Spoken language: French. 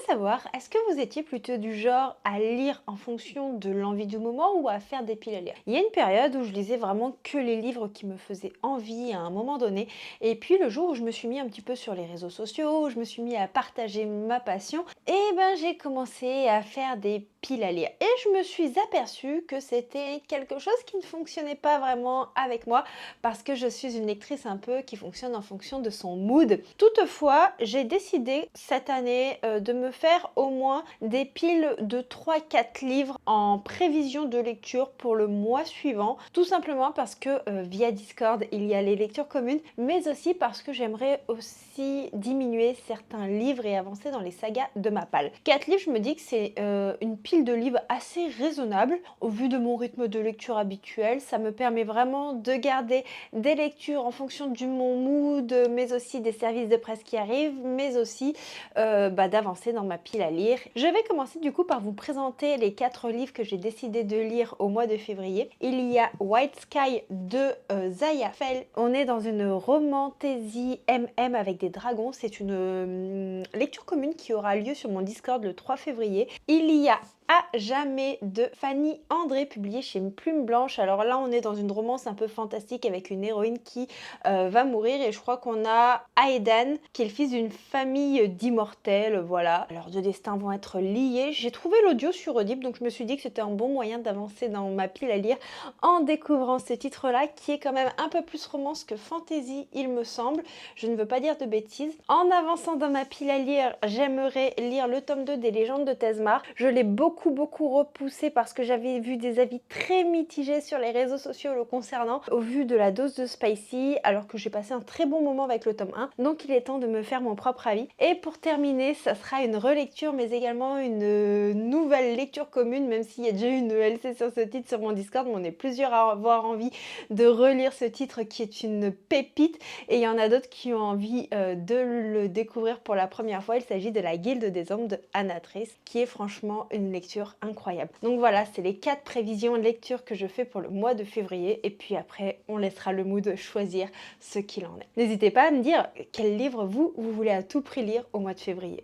savoir, est-ce que vous étiez plutôt du genre à lire en fonction de l'envie du moment ou à faire des piles à lire? Il y a une période où je lisais vraiment que les livres qui me faisaient envie à un moment donné. Et puis le jour où je me suis mis un petit peu sur les réseaux sociaux, où je me suis mis à partager ma passion, et ben j'ai commencé à faire des piles à lire. Et je me suis aperçue que c'était quelque chose qui ne fonctionnait pas vraiment avec moi parce que je suis une lectrice un peu qui fonctionne en fonction de son mood. Toutefois, j'ai décidé cette année de me faire au moins des piles de 3-4 livres en prévision de lecture pour le mois suivant. Tout simplement parce que via Discord, il y a les lectures communes, mais aussi parce que j'aimerais aussi diminuer certains livres et avancer dans les sagas de ma palle. 4 livres, je me dis que c'est une pile de livres assez raisonnable. Au vu de mon rythme de lecture habituel, ça me permet vraiment de garder des lectures en fonction de mon mood, mais aussi des services de presse qui arrivent, mais aussi d'avancer dans ma pile à lire. Je vais commencer du coup par vous présenter les 4 livres que j'ai décidé de lire au mois de février. Il y a White Sky de Zaya Fell. On est dans une romantaisie MM avec des dragons. C'est une lecture commune qui aura lieu sur mon Discord le 3 février. Il y a À jamais de Fanny André, publié chez Plume Blanche. Alors là, on est dans une romance un peu fantastique avec une héroïne qui va mourir et je crois qu'on a Aedan qui est le fils d'une famille d'immortels, voilà. Leurs deux destins vont être liés. J'ai trouvé l'audio sur Audible, donc je me suis dit que c'était un bon moyen d'avancer dans ma pile à lire en découvrant ce titre-là qui est quand même un peu plus romance que fantasy, il me semble. Je ne veux pas dire de bêtises. En avançant dans ma pile à lire, j'aimerais lire le tome 2 des Légendes de Tezmar. Je l'ai beaucoup repoussé parce que j'avais vu des avis très mitigés sur les réseaux sociaux le concernant au vu de la dose de spicy, alors que j'ai passé un très bon moment avec le tome 1. Donc il est temps de me faire mon propre avis. Et pour terminer, ça sera une relecture mais également une nouvelle lecture commune, même s'il y a déjà une LC sur ce titre sur mon Discord, mais on est plusieurs à avoir envie de relire ce titre qui est une pépite et il y en a d'autres qui ont envie de le découvrir pour la première fois. Il s'agit de La Guilde des Hommes de Anatrice, qui est franchement une lecture incroyable. Donc voilà, c'est les 4 prévisions de lecture que je fais pour le mois de février et puis après on laissera le mood choisir ce qu'il en est. N'hésitez pas à me dire quel livre vous voulez à tout prix lire au mois de février.